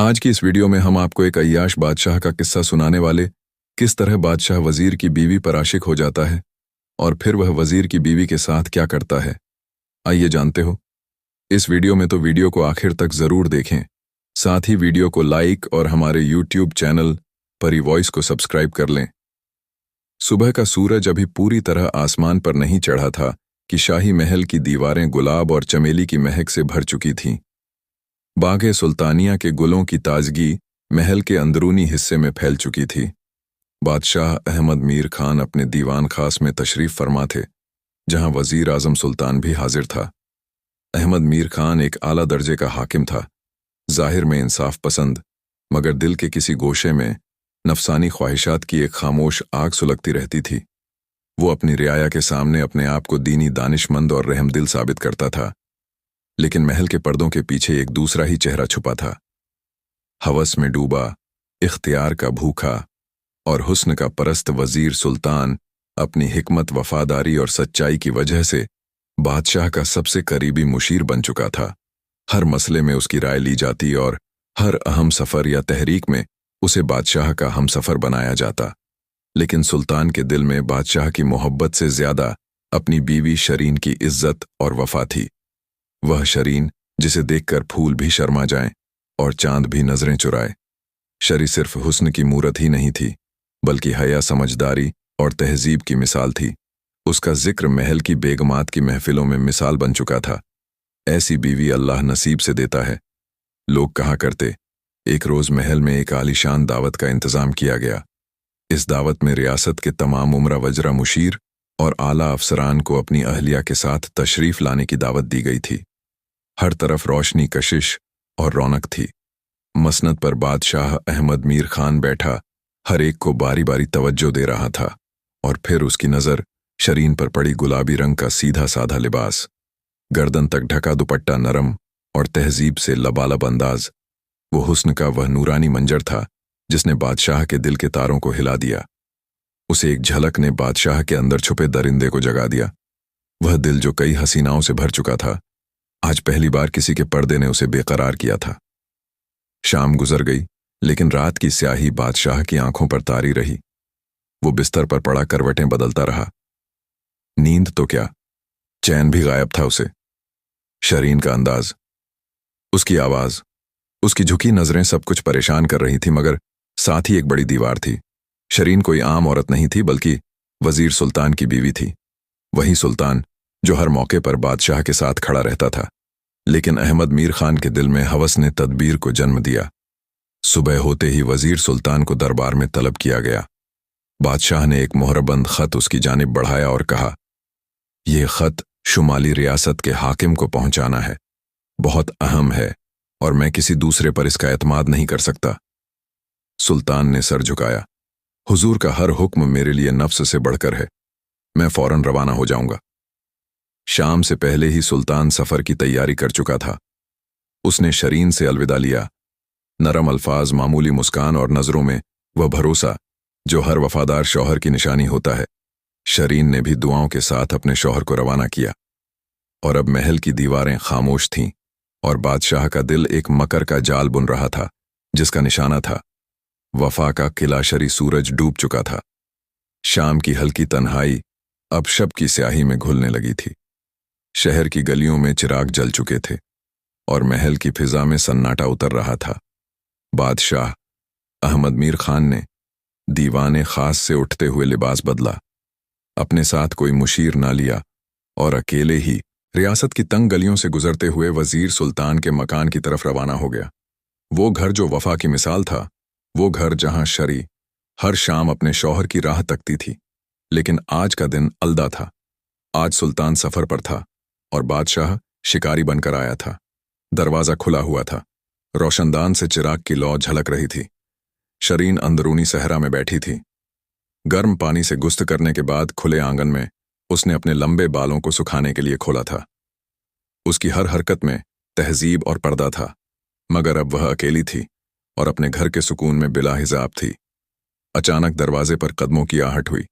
आज की इस वीडियो में हम आपको एक अय्याश बादशाह का किस्सा सुनाने वाले किस तरह बादशाह वजीर की बीवी पर आशिक हो जाता है और फिर वह वजीर की बीवी के साथ क्या करता है। आइए जानते हो। इस वीडियो में तो वीडियो को आखिर तक जरूर देखें, साथ ही वीडियो को लाइक और हमारे यूट्यूब चैनल परी वॉइस को सब्सक्राइब कर लें। सुबह का सूरज अभी पूरी तरह आसमान पर नहीं चढ़ा था कि शाही महल की दीवारें गुलाब और चमेली की महक से भर चुकी थीं। बागे सुल्तानिया के गुलों की ताजगी महल के अंदरूनी हिस्से में फैल चुकी थी। बादशाह अहमद मीर खान अपने दीवान खास में तशरीफ फरमा थे, जहां वजीर आजम सुल्तान भी हाजिर था। अहमद मीर खान एक आला दर्जे का हाकिम था, जाहिर में इंसाफ पसंद, मगर दिल के किसी गोशे में नफसानी ख्वाहिशात की एक खामोश आग सुलगती रहती थी। वो अपनी रियाया के सामने अपने आप को दीनी, दानिशमंद और रहमदिल साबित करता था, लेकिन महल के पर्दों के पीछे एक दूसरा ही चेहरा छुपा था। हवस में डूबा, इख्तियार का भूखा और हुस्न का परस्त वजीर सुल्तान अपनी हिकमत, वफादारी और सच्चाई की वजह से बादशाह का सबसे करीबी मुशीर बन चुका था। हर मसले में उसकी राय ली जाती और हर अहम सफर या तहरीक में उसे बादशाह का हमसफर बनाया जाता। लेकिन सुल्तान के दिल में बादशाह की मोहब्बत से ज्यादा अपनी बीवी शरीन की इज्जत और वफा थी। वह शरीन जिसे देखकर फूल भी शर्मा जाएं और चांद भी नजरें चुराए। शरी सिर्फ हुस्न की मूरत ही नहीं थी, बल्कि हया, समझदारी और तहजीब की मिसाल थी। उसका जिक्र महल की बेगमात की महफिलों में मिसाल बन चुका था। ऐसी बीवी अल्लाह नसीब से देता है। लोग कहा करते। एक रोज महल में एक आलीशान दावत का इंतजाम किया गया। इस दावत में रियासत के तमाम उम्रा वजरा मुशीर और आला अफसरान को अपनी अहलिया के साथ तशरीफ लाने की दावत दी गई थी। हर तरफ रोशनी, कशिश और रौनक थी। मसनद पर बादशाह अहमद मीर खान बैठा हर एक को बारी बारी तवज्जो दे रहा था, और फिर उसकी नजर शरीन पर पड़ी। गुलाबी रंग का सीधा साधा लिबास, गर्दन तक ढका दुपट्टा, नरम और तहजीब से लबालब अंदाज, वो हुस्न का वह नूरानी मंजर था जिसने बादशाह के दिल के तारों को हिला दिया। उसे एक झलक ने बादशाह के अंदर छुपे दरिंदे को जगा दिया। वह दिल जो कई हसीनाओं से भर चुका था, आज पहली बार किसी के पर्दे ने उसे बेकरार किया था। शाम गुजर गई, लेकिन रात की स्याही बादशाह की आंखों पर तारी रही। वो बिस्तर पर पड़ा करवटें बदलता रहा। नींद तो क्या, चैन भी गायब था उसे। शरीन का अंदाज, उसकी आवाज, उसकी झुकी नजरें सब कुछ परेशान कर रही थी, मगर साथ ही एक बड़ी दीवार थी। शरीन कोई आम औरत नहीं थी, बल्कि वजीर सुल्तान की बीवी थी। वही सुल्तान जो हर मौके पर बादशाह के साथ खड़ा रहता था। लेकिन अहमद मीर खान के दिल में हवस ने तदबीर को जन्म दिया। सुबह होते ही वजीर सुल्तान को दरबार में तलब किया गया। बादशाह ने एक मोहरबंद खत उसकी जानिब बढ़ाया और कहा, यह खत शुमाली रियासत के हाकिम को पहुंचाना है। बहुत अहम है और मैं किसी दूसरे पर इसका एतमाद नहीं कर सकता। सुल्तान ने सर झुकाया। हुजूर का हर हुक्म मेरे लिए नफ्स से बढ़कर है। मैं फौरन रवाना हो जाऊंगा। शाम से पहले ही सुल्तान सफर की तैयारी कर चुका था। उसने शरीन से अलविदा लिया। नरम अल्फाज, मामूली मुस्कान और नजरों में वह भरोसा जो हर वफादार शौहर की निशानी होता है। शरीन ने भी दुआओं के साथ अपने शौहर को रवाना किया। और अब महल की दीवारें खामोश थीं और बादशाह का दिल एक मकर का जाल बुन रहा था, जिसका निशाना था वफा का किला। शरी सूरज डूब चुका था। शाम की हल्की तन्हाई अब शब की स्याही में घुलने लगी थी। शहर की गलियों में चिराग जल चुके थे और महल की फिजा में सन्नाटा उतर रहा था। बादशाह अहमद मीर खान ने दीवाने खास से उठते हुए लिबास बदला। अपने साथ कोई मुशीर ना लिया और अकेले ही रियासत की तंग गलियों से गुजरते हुए वजीर सुल्तान के मकान की तरफ रवाना हो गया। वो घर जो वफा की मिसाल था, वो घर जहां शरी हर शाम अपने शौहर की राह तकती थी। लेकिन आज का दिन अलदा था। आज सुल्तान सफर पर था और बादशाह शिकारी बनकर आया था। दरवाजा खुला हुआ था। रोशनदान से चिराग की लौ झलक रही थी। शरीन अंदरूनी सहरा में बैठी थी। गर्म पानी से गुस्त करने के बाद खुले आंगन में उसने अपने लंबे बालों को सुखाने के लिए खोला था। उसकी हर हरकत में तहजीब और पर्दा था, मगर अब वह अकेली थी और अपने घर के सुकून में बिला हिजाब थी। अचानक दरवाजे पर कदमों की आहट हुई।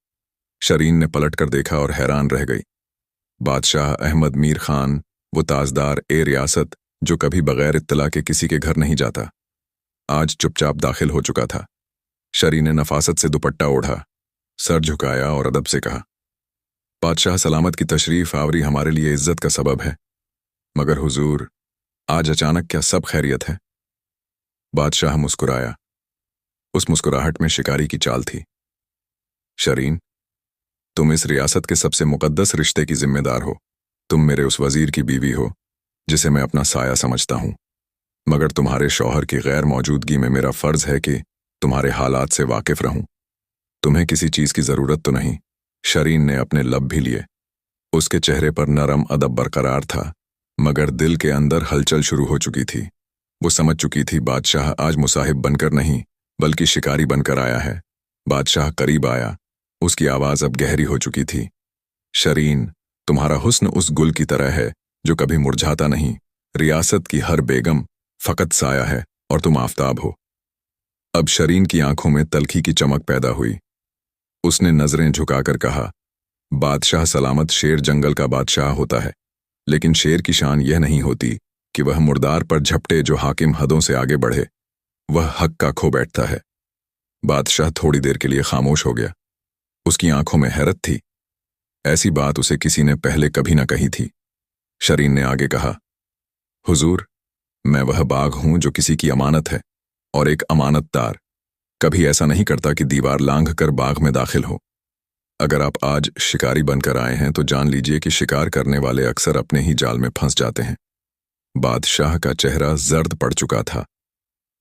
शरीन ने पलटकर देखा और हैरान रह गई। बादशाह अहमद मीर खान, वो ताजदार ए रियासत जो कभी बगैर इत्तला के किसी के घर नहीं जाता, आज चुपचाप दाखिल हो चुका था। शरीन ने नफासत से दुपट्टा ओढ़ा, सर झुकाया और अदब से कहा, बादशाह सलामत की तशरीफ आवरी हमारे लिए इज्जत का सबब है, मगर हुजूर आज अचानक क्या सब खैरियत है? बादशाह मुस्कुराया। उस मुस्कुराहट में शिकारी की चाल थी। शरीन, तुम इस रियासत के सबसे मुकद्दस रिश्ते की जिम्मेदार हो। तुम मेरे उस वजीर की बीवी हो जिसे मैं अपना साया समझता हूं, मगर तुम्हारे शौहर की गैर मौजूदगी में मेरा फर्ज है कि तुम्हारे हालात से वाकिफ रहूं। तुम्हें किसी चीज की जरूरत तो नहीं? शरीन ने अपने लब भी लिए। उसके चेहरे पर नरम अदब बरकरार था, मगर दिल के अंदर हलचल शुरू हो चुकी थी। वो समझ चुकी थी बादशाह आज मुसाहिब बनकर नहीं बल्कि शिकारी बनकर आया है। बादशाह करीब आया। उसकी आवाज अब गहरी हो चुकी थी। शरीन, तुम्हारा हुस्न उस गुल की तरह है जो कभी मुरझाता नहीं। रियासत की हर बेगम फकत साया है और तुम आफताब हो। अब शरीन की आंखों में तलखी की चमक पैदा हुई। उसने नजरें झुकाकर कहा, बादशाह सलामत शेर जंगल का बादशाह होता है, लेकिन शेर की शान यह नहीं होती कि वह मुर्दार पर झपटे जो हाकिम हदों से आगे बढ़े। वह हक का खो बैठता है। बादशाह थोड़ी देर के लिए खामोश हो गया। उसकी आंखों में हैरत थी। ऐसी बात उसे किसी ने पहले कभी न कही थी। शरीन ने आगे कहा, हुजूर, मैं वह बाघ हूं जो किसी की अमानत है, और एक अमानतदार कभी ऐसा नहीं करता कि दीवार लांघ कर बाग में दाखिल हो। अगर आप आज शिकारी बनकर आए हैं तो जान लीजिए कि शिकार करने वाले अक्सर अपने ही जाल में फंस जाते हैं। बादशाह का चेहरा जर्द पड़ चुका था।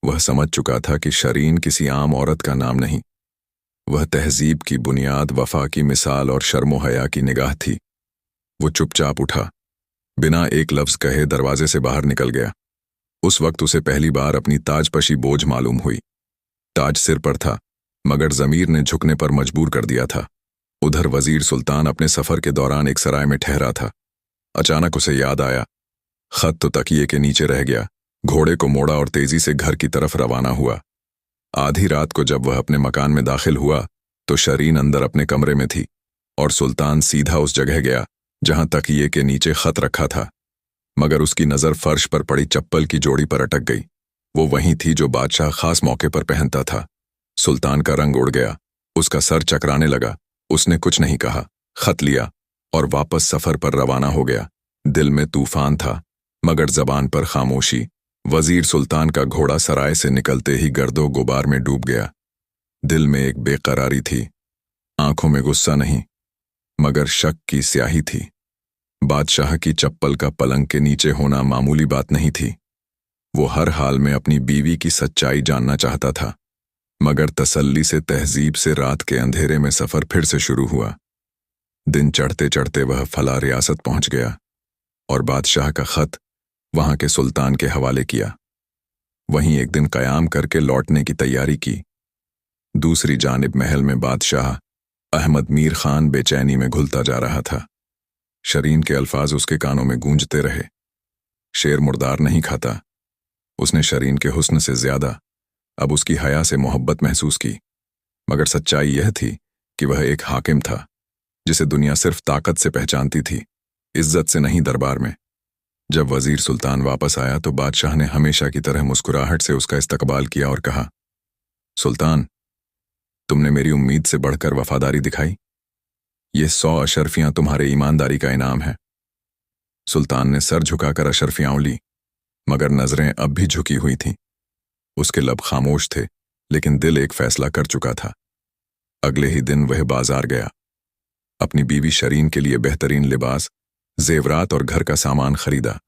वह समझ चुका था कि शरीन किसी आम औरत का नाम नहीं, वह तहजीब की बुनियाद, वफा की मिसाल और शर्मो हया की निगाह थी। वो चुपचाप उठा, बिना एक लफ्ज कहे दरवाजे से बाहर निकल गया। उस वक्त उसे पहली बार अपनी ताजपशी बोझ मालूम हुई। ताज सिर पर था, मगर जमीर ने झुकने पर मजबूर कर दिया था। उधर वजीर सुल्तान अपने सफर के दौरान एक सराय में ठहरा था। अचानक उसे याद आया, खत तो तकिए के नीचे रह गया। घोड़े को मोड़ा और तेजी से घर की तरफ रवाना हुआ। आधी रात को जब वह अपने मकान में दाखिल हुआ तो शरीन अंदर अपने कमरे में थी और सुल्तान सीधा उस जगह गया जहां तकिए के नीचे खत रखा था। मगर उसकी नजर फर्श पर पड़ी चप्पल की जोड़ी पर अटक गई। वो वही थी जो बादशाह खास मौके पर पहनता था। सुल्तान का रंग उड़ गया, उसका सर चकराने लगा। उसने कुछ नहीं कहा, खत लिया और वापस सफर पर रवाना हो गया। दिल में तूफान था, मगर जबान पर खामोशी। वजीर सुल्तान का घोड़ा सराय से निकलते ही गर्दो गुबार में डूब गया। दिल में एक बेकरारी थी, आंखों में गुस्सा नहीं मगर शक की स्याही थी। बादशाह की चप्पल का पलंग के नीचे होना मामूली बात नहीं थी। वो हर हाल में अपनी बीवी की सच्चाई जानना चाहता था, मगर तसल्ली से तहजीब से रात के अंधेरे में सफर फिर से शुरू हुआ। दिन चढ़ते चढ़ते वह फला रियासत पहुंच गया और बादशाह का खत वहां के सुल्तान के हवाले किया। वहीं एक दिन कयाम करके लौटने की तैयारी की। दूसरी जानिब महल में बादशाह अहमद मीर खान बेचैनी में घुलता जा रहा था। शरीन के अल्फाज उसके कानों में गूंजते रहे, शेर मुर्दार नहीं खाता। उसने शरीन के हुस्न से ज्यादा अब उसकी हया से मोहब्बत महसूस की, मगर सच्चाई यह थी कि वह एक हाकिम था जिसे दुनिया सिर्फ ताकत से पहचानती थी, इज्जत से नहीं दरबार में। जब वजीर सुल्तान वापस आया तो बादशाह ने हमेशा की तरह मुस्कुराहट से उसका इस्तकबाल किया और कहा, सुल्तान, तुमने मेरी उम्मीद से बढ़कर वफादारी दिखाई। ये 100 अशरफियां तुम्हारे ईमानदारी का इनाम है। सुल्तान ने सर झुकाकर अशरफियां ली, मगर नजरें अब भी झुकी हुई थीं। उसके लब खामोश थे, लेकिन दिल एक फैसला कर चुका था। अगले ही दिन वह बाजार गया। अपनी बीवी शरीन के लिए बेहतरीन लिबास, जेवरात और घर का सामान खरीदा।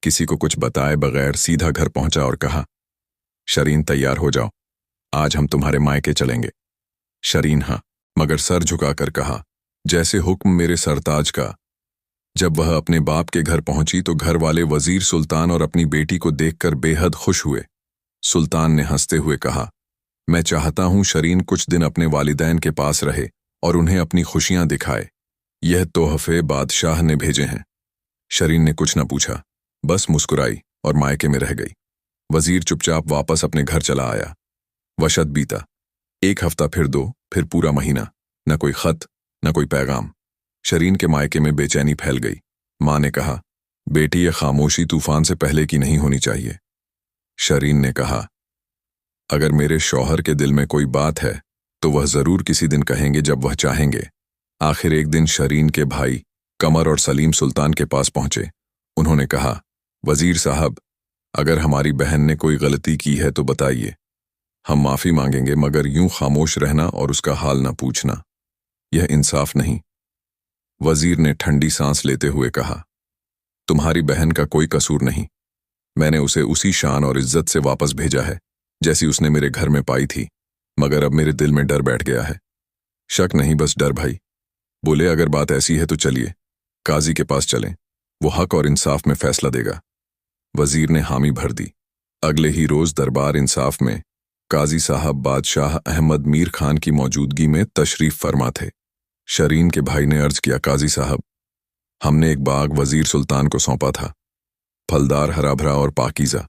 किसी को कुछ बताए बगैर सीधा घर पहुंचा और कहा, शरीन तैयार हो जाओ, आज हम तुम्हारे मायके चलेंगे। शरीन हाँ, मगर सर झुकाकर कहा, जैसे हुक्म मेरे सरताज का। जब वह अपने बाप के घर पहुंची तो घर वाले वजीर सुल्तान और अपनी बेटी को देखकर बेहद खुश हुए। सुल्तान ने हंसते हुए कहा, मैं चाहता हूं शरीन कुछ दिन अपने वालिदैन के पास रहे और उन्हें अपनी खुशियां दिखाए। यह तोहफे बादशाह ने भेजे हैं। शरीन ने कुछ न पूछा, बस मुस्कुराई और मायके में रह गई। वजीर चुपचाप वापस अपने घर चला आया। वशत बीता। एक हफ्ता, फिर 2, फिर पूरा महीना। न कोई खत, न कोई पैगाम। शरीन के मायके में बेचैनी फैल गई। माँ ने कहा, बेटी, यह खामोशी तूफान से पहले की नहीं होनी चाहिए। शरीन ने कहा, अगर मेरे शौहर के दिल में कोई बात है तो वह जरूर किसी दिन कहेंगे जब वह चाहेंगे। आखिर एक दिन शरीन के भाई कमर और सलीम सुल्तान के पास पहुंचे। उन्होंने कहा, वजीर साहब, अगर हमारी बहन ने कोई गलती की है तो बताइए, हम माफी मांगेंगे, मगर यूं खामोश रहना और उसका हाल न पूछना, यह इंसाफ नहीं। वजीर ने ठंडी सांस लेते हुए कहा, तुम्हारी बहन का कोई कसूर नहीं। मैंने उसे उसी शान और इज्जत से वापस भेजा है जैसी उसने मेरे घर में पाई थी, मगर अब मेरे दिल में डर बैठ गया है। शक नहीं, बस डर भाई। बोले, अगर बात ऐसी है तो चलिए काजी के पास चलें, वो हक और इंसाफ में फैसला देगा। वजीर ने हामी भर दी। अगले ही रोज दरबार इंसाफ में काजी साहब बादशाह अहमद मीर खान की मौजूदगी में तशरीफ फरमा थे। शरीन के भाई ने अर्ज किया, काजी साहब, हमने एक बाग वजीर सुल्तान को सौंपा था, फलदार, हरा भरा और पाकीज़ा,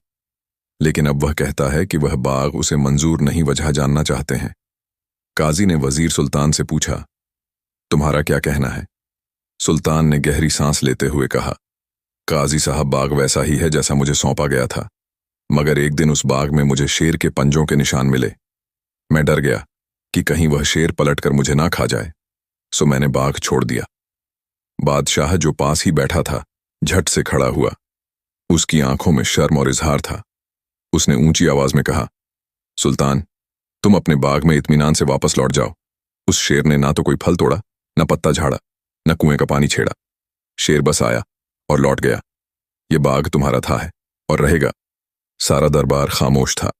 लेकिन अब वह कहता है कि वह बाग उसे मंजूर नहीं, वजह जानना चाहते हैं। काजी ने वजीर सुल्तान से पूछा, तुम्हारा क्या कहना है? सुल्तान ने गहरी सांस लेते हुए कहा, काजी साहब, बाग वैसा ही है जैसा मुझे सौंपा गया था, मगर एक दिन उस बाग में मुझे शेर के पंजों के निशान मिले। मैं डर गया कि कहीं वह शेर पलटकर मुझे ना खा जाए, सो मैंने बाग छोड़ दिया। बादशाह जो पास ही बैठा था झट से खड़ा हुआ। उसकी आंखों में शर्म और इजहार था। उसने ऊंची आवाज में कहा, सुल्तान, तुम अपने बाग में इत्मीनान से वापस लौट जाओ। उस शेर ने ना तो कोई फल तोड़ा, न पत्ता झाड़ा, न कुएं का पानी छेड़ा। शेर बस आया और लौट गया। ये बाग तुम्हारा था है और रहेगा। सारा दरबार खामोश था।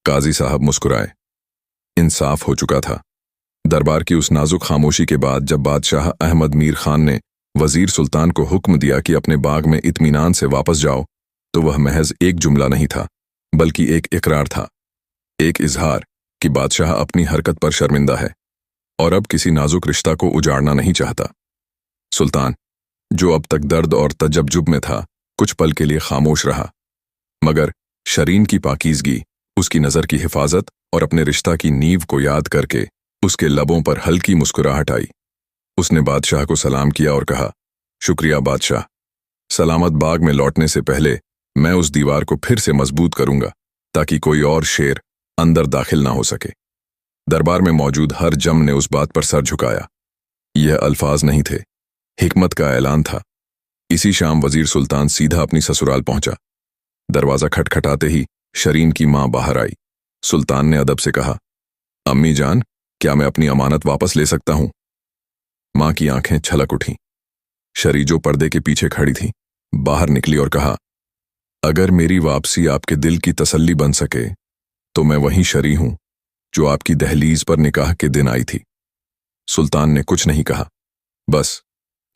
काजी साहब मुस्कुराए। इंसाफ हो चुका था। दरबार की उस नाजुक खामोशी के बाद जब बादशाह अहमद मीर खान ने वजीर सुल्तान को हुक्म दिया कि अपने बाग में इत्मीनान से वापस जाओ, तो वह महज एक जुमला नहीं था, बल्कि एक इकरार था, एक इजहार कि बादशाह अपनी हरकत पर शर्मिंदा है और अब किसी नाजुक रिश्ता को उजाड़ना नहीं चाहता। सुल्तान, जो अब तक दर्द और तजब्जुब में था, कुछ पल के लिए खामोश रहा, मगर शरीन की पाकीज़गी, उसकी नज़र की हिफाजत और अपने रिश्ता की नींव को याद करके उसके लबों पर हल्की मुस्कुराहट आई। उसने बादशाह को सलाम किया और कहा, शुक्रिया बादशाह। सलामत बाग में लौटने से पहले मैं उस दीवार को फिर से मजबूत करूंगा ताकि कोई और शेर अंदर दाखिल ना हो सके। दरबार में मौजूद हर जम ने उस बात पर सर झुकाया। यह अल्फाज नहीं थे, हिकमत का ऐलान था। इसी शाम वजीर सुल्तान सीधा अपनी ससुराल पहुंचा। दरवाजा खटखटाते ही शरीन की मां बाहर आई। सुल्तान ने अदब से कहा, अम्मी जान, क्या मैं अपनी अमानत वापस ले सकता हूं? मां की आंखें छलक उठीं। शरी, जो पर्दे के पीछे खड़ी थी, बाहर निकली और कहा, अगर मेरी वापसी आपके दिल की तसल्ली बन सके तो मैं वही शरी हूं जो आपकी दहलीज पर निकाह के दिन आई थी। सुल्तान ने कुछ नहीं कहा, बस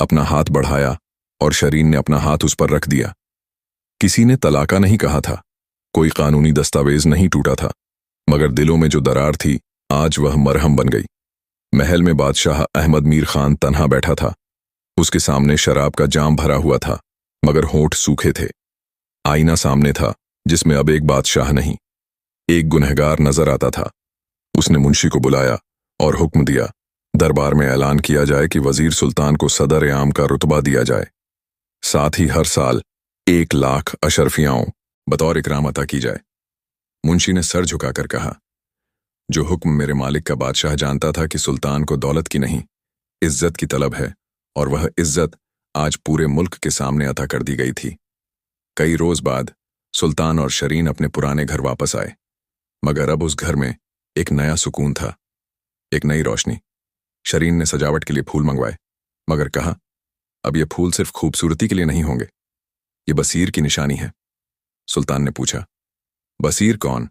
अपना हाथ बढ़ाया और शरीन ने अपना हाथ उस पर रख दिया। किसी ने तलाका नहीं कहा था, कोई कानूनी दस्तावेज नहीं टूटा था, मगर दिलों में जो दरार थी आज वह मरहम बन गई। महल में बादशाह अहमद मीर खान तन्हा बैठा था। उसके सामने शराब का जाम भरा हुआ था, मगर होंठ सूखे थे। आईना सामने था जिसमें अब एक बादशाह नहीं, एक गुनहगार नजर आता था। उसने मुंशी को बुलाया और हुक्म दिया, दरबार में ऐलान किया जाए कि वजीर सुल्तान को सदर आम का रुतबा दिया जाए, साथ ही हर साल 1 लाख अशरफियाओं बतौर इकराम अता की जाए। मुंशी ने सर झुकाकर कहा, जो हुक्म मेरे मालिक का बादशाह जानता था कि सुल्तान को दौलत की नहीं, इज्जत की तलब है, और वह इज्जत आज पूरे मुल्क के सामने अता कर दी गई थी। कई रोज बाद सुल्तान और शरीन अपने पुराने घर वापस आए, मगर अब उस घर में एक नया सुकून था, एक नई रोशनी। शरीन ने सजावट के लिए फूल मंगवाए, मगर कहा, अब ये फूल सिर्फ खूबसूरती के लिए नहीं होंगे, ये बसीर की निशानी है। सुल्तान ने पूछा, बसीर कौन?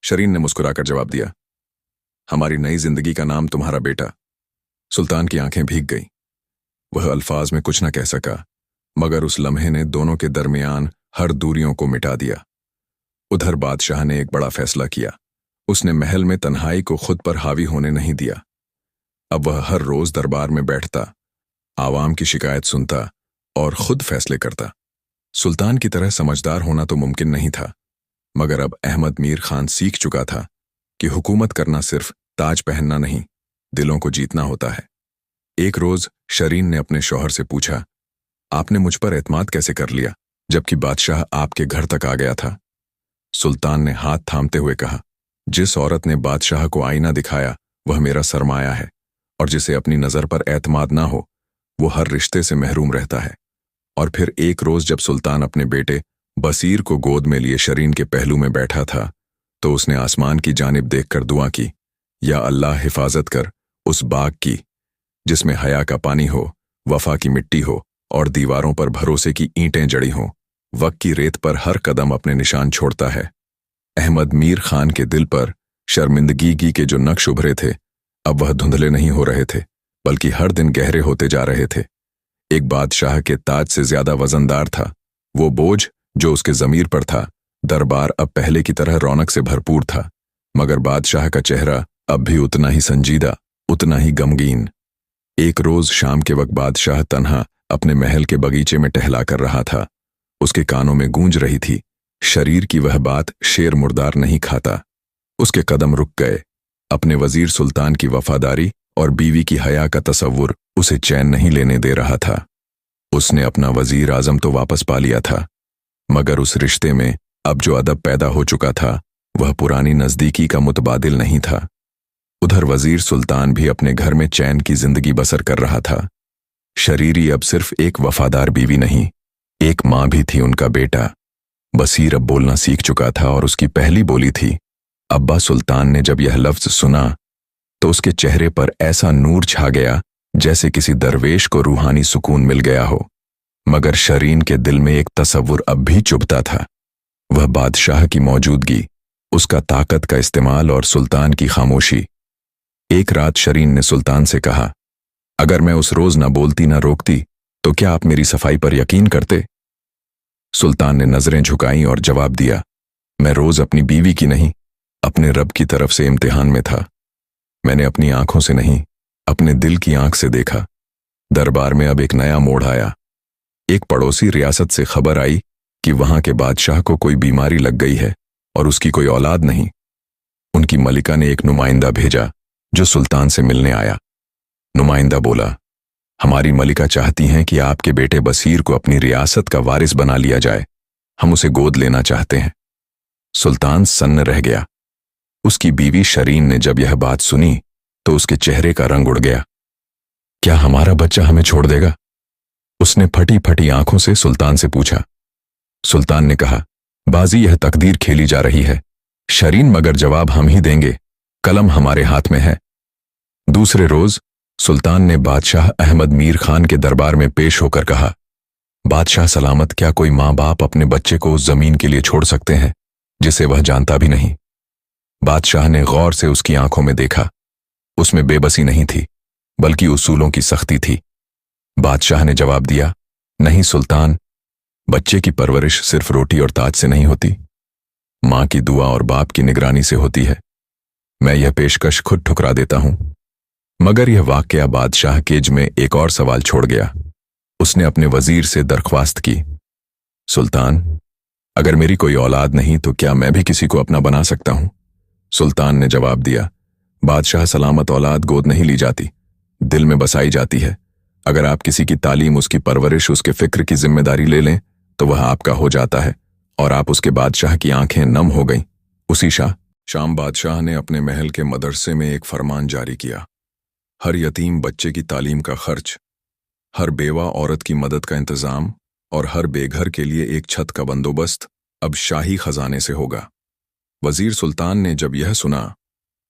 शरीन ने मुस्कुराकर जवाब दिया, हमारी नई जिंदगी का नाम तुम्हारा बेटा। सुल्तान की आंखें भीग गईं। वह अल्फाज में कुछ न कह सका, मगर उस लम्हे ने दोनों के दरमियान हर दूरियों को मिटा दिया। उधर बादशाह ने एक बड़ा फैसला किया। उसने महल में तन्हाई को खुद पर हावी होने नहीं दिया। अब वह हर रोज दरबार में बैठता, आवाम की शिकायत सुनता और खुद फैसले करता। सुल्तान की तरह समझदार होना तो मुमकिन नहीं था, मगर अब अहमद मीर खान सीख चुका था कि हुकूमत करना सिर्फ ताज पहनना नहीं, दिलों को जीतना होता है। एक रोज शरीन ने अपने शौहर से पूछा, आपने मुझ पर एतमाद कैसे कर लिया, जबकि बादशाह आपके घर तक आ गया था? सुल्तान ने हाथ थामते हुए कहा, जिस औरत ने बादशाह को आईना दिखाया वह मेरा सरमाया है, और जिसे अपनी नज़र पर एतमाद ना हो वो हर रिश्ते से महरूम रहता है। और फिर एक रोज़ जब सुल्तान अपने बेटे बसीर को गोद में लिए शरीन के पहलू में बैठा था तो उसने आसमान की जानिब देखकर दुआ की, या अल्लाह हिफाजत कर उस बाग की जिसमें हया का पानी हो, वफा की मिट्टी हो और दीवारों पर भरोसे की ईंटें जड़ी हों। वक्त की रेत पर हर कदम अपने निशान छोड़ता है। अहमद मीर खान के दिल पर शर्मिंदगी के जो नक्श उभरे थे अब वह धुंधले नहीं हो रहे थे, बल्कि हर दिन गहरे होते जा रहे थे। एक बादशाह के ताज से ज्यादा वजनदार था वो बोझ जो उसके जमीर पर था। दरबार अब पहले की तरह रौनक से भरपूर था, मगर बादशाह का चेहरा अब भी उतना ही संजीदा, उतना ही गमगीन। एक रोज शाम के वक्त बादशाह तन्हा अपने महल के बगीचे में टहला कर रहा था। उसके कानों में गूंज रही थी, शरीर की वह बात, शेर मुर्दार नहीं खाता। उसके कदम रुक गए। अपने वजीर सुल्तान की वफादारी और बीवी की हया का तसव्वुर उसे चैन नहीं लेने दे रहा था। उसने अपना वजीर आजम तो वापस पा लिया था, मगर उस रिश्ते में अब जो अदब पैदा हो चुका था वह पुरानी नजदीकी का मुतबादिल नहीं था। उधर वजीर सुल्तान भी अपने घर में चैन की जिंदगी बसर कर रहा था। शरीरी अब सिर्फ एक वफादार बीवी नहीं, एक मां भी थी उनका बेटा। बसीर अब बोलना सीख चुका था और उसकी पहली बोली थी। अब्बा सुल्तान ने जब यह लफ्ज सुना तो उसके चेहरे पर ऐसा नूर छा गया जैसे किसी दरवेश को रूहानी सुकून मिल गया हो। मगर शरीन के दिल में एक तसव्वुर अब भी चुभता था। वह बादशाह की मौजूदगी, उसका ताकत का इस्तेमाल और सुल्तान की खामोशी। एक रात शरीन ने सुल्तान से कहा, अगर मैं उस रोज न बोलती न रोकती तो क्या आप मेरी सफाई पर यकीन करते? सुल्तान ने नजरें झुकाईं और जवाब दिया, मैं रोज अपनी बीवी की नहीं, अपने रब की तरफ से इम्तिहान में था। मैंने अपनी आंखों से नहीं, अपने दिल की आंख से देखा। दरबार में अब एक नया मोड़ आया। एक पड़ोसी रियासत से खबर आई कि वहां के बादशाह को कोई बीमारी लग गई है और उसकी कोई औलाद नहीं। उनकी मलिका ने एक नुमाइंदा भेजा जो सुल्तान से मिलने आया। नुमाइंदा बोला, हमारी मलिका चाहती हैं कि आपके बेटे बसीर को अपनी रियासत का वारिस बना लिया जाए। हम उसे गोद लेना चाहते हैं। सुल्तान सन्न रह गया। उसकी बीवी शरीन ने जब यह बात सुनी तो उसके चेहरे का रंग उड़ गया। क्या हमारा बच्चा हमें छोड़ देगा? उसने फटी फटी आंखों से सुल्तान से पूछा। सुल्तान ने कहा, बाजी यह तकदीर खेली जा रही है शरीन, मगर जवाब हम ही देंगे। कलम हमारे हाथ में है। दूसरे रोज सुल्तान ने बादशाह अहमद मीर खान के दरबार में पेश होकर कहा, बादशाह सलामत, क्या कोई माँ बाप अपने बच्चे को उस जमीन के लिए छोड़ सकते हैं जिसे वह जानता भी नहीं? बादशाह ने गौर से उसकी आंखों में देखा। उसमें बेबसी नहीं थी, बल्कि उसूलों की सख्ती थी। बादशाह ने जवाब दिया, नहीं सुल्तान, बच्चे की परवरिश सिर्फ रोटी और ताज से नहीं होती, मां की दुआ और बाप की निगरानी से होती है। मैं यह पेशकश खुद ठुकरा देता हूं। मगर यह वाकया बादशाह केज में एक और सवाल छोड़ गया। उसने अपने वजीर से दरख्वास्त की, सुल्तान, अगर मेरी कोई औलाद नहीं तो क्या मैं भी किसी को अपना बना सकता हूं? सुल्तान ने जवाब दिया, बादशाह सलामत, औलाद गोद नहीं ली जाती, दिल में बसाई जाती है। अगर आप किसी की तालीम, उसकी परवरिश, उसके फिक्र की जिम्मेदारी ले लें तो वह आपका हो जाता है। और आप उसके बादशाह की आंखें नम हो गईं। उसी शाम बादशाह ने अपने महल के मदरसे में एक फरमान जारी किया। हर यतीम बच्चे की तालीम का खर्च, हर बेवा औरत की मदद का इंतजाम और हर बेघर के लिए एक छत का बंदोबस्त अब शाही खजाने से होगा। वजीर सुल्तान ने जब यह सुना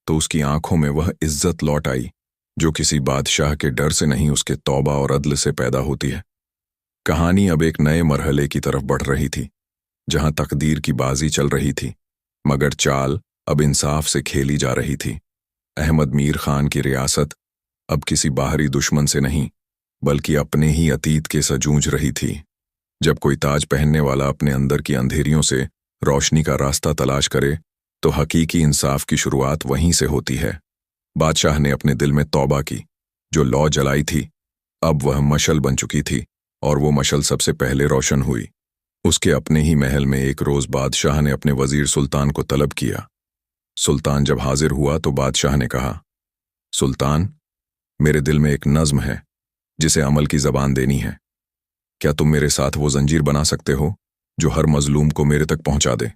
तो उसकी आंखों में वह इज्जत लौट आई जो किसी बादशाह के डर से नहीं, उसके तौबा और अदल से पैदा होती है। कहानी अब एक नए मरहले की तरफ बढ़ रही थी, जहां तकदीर की बाजी चल रही थी, मगर चाल अब इंसाफ से खेली जा रही थी। अहमद मीर खान की रियासत अब किसी बाहरी दुश्मन से नहीं, बल्कि अपने ही अतीत के से जूझ रही थी। जब कोई ताज पहनने वाला अपने अंदर की अंधेरियों से रोशनी का रास्ता तलाश करे तो हकीकी इंसाफ की शुरुआत वहीं से होती है। बादशाह ने अपने दिल में तौबा की। जो लौ जलाई थी अब वह मशल बन चुकी थी, और वो मशल सबसे पहले रोशन हुई। उसके अपने ही महल में एक रोज बादशाह ने अपने वजीर सुल्तान को तलब किया। सुल्तान जब हाजिर हुआ तो बादशाह ने कहा, सुल्तान, मेरे दिल में एक नज्म है जिसे अमल की जबान देनी है। क्या तुम मेरे साथ वो जंजीर बना सकते हो जो हर मजलूम को मेरे तक पहुंचा दे?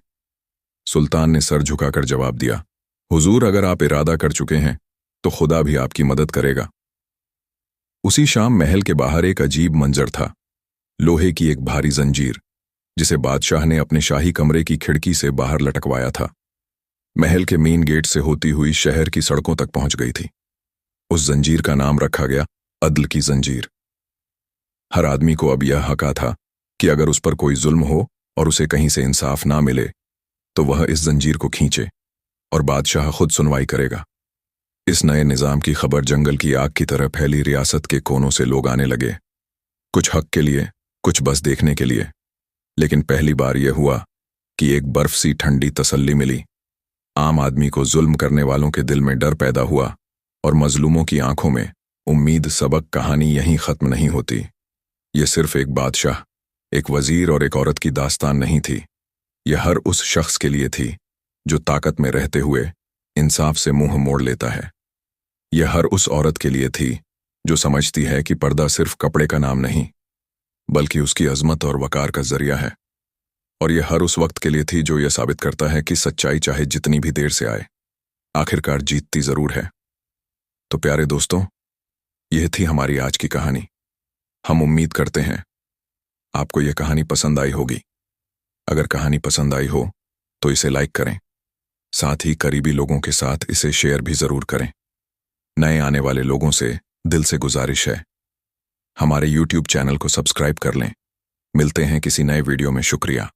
सुल्तान ने सर झुकाकर जवाब दिया, हुजूर, अगर आप इरादा कर चुके हैं तो खुदा भी आपकी मदद करेगा। उसी शाम महल के बाहर एक अजीब मंजर था। लोहे की एक भारी जंजीर, जिसे बादशाह ने अपने शाही कमरे की खिड़की से बाहर लटकवाया था, महल के मेन गेट से होती हुई शहर की सड़कों तक पहुंच गई थी। उस जंजीर का नाम रखा गया अदल की जंजीर। हर आदमी को अब यह हका था कि अगर उस पर कोई जुल्म हो और उसे कहीं से इंसाफ ना मिले तो वह इस जंजीर को खींचे और बादशाह खुद सुनवाई करेगा। इस नए निजाम की खबर जंगल की आग की तरह फैली। रियासत के कोनों से लोग आने लगे, कुछ हक के लिए, कुछ बस देखने के लिए। लेकिन पहली बार यह हुआ कि एक बर्फ सी ठंडी तसल्ली मिली। आम आदमी को जुल्म करने वालों के दिल में डर पैदा हुआ और मजलूमों की आंखों में उम्मीद। सबक कहानी यहीं खत्म नहीं होती। यह सिर्फ एक बादशाह, एक वजीर और एक औरत की दास्तान नहीं थी। यह हर उस शख्स के लिए थी जो ताकत में रहते हुए इंसाफ से मुंह मोड़ लेता है। यह हर उस औरत के लिए थी जो समझती है कि पर्दा सिर्फ कपड़े का नाम नहीं, बल्कि उसकी अजमत और वकार का जरिया है। और यह हर उस वक्त के लिए थी जो यह साबित करता है कि सच्चाई चाहे जितनी भी देर से आए, आखिरकार जीतती जरूर है। तो प्यारे दोस्तों, यह थी हमारी आज की कहानी। हम उम्मीद करते हैं आपको यह कहानी पसंद आई होगी। अगर कहानी पसंद आई हो तो इसे लाइक करें, साथ ही करीबी लोगों के साथ इसे शेयर भी जरूर करें। नए आने वाले लोगों से दिल से गुजारिश है, हमारे YouTube चैनल को सब्सक्राइब कर लें। मिलते हैं किसी नए वीडियो में। शुक्रिया।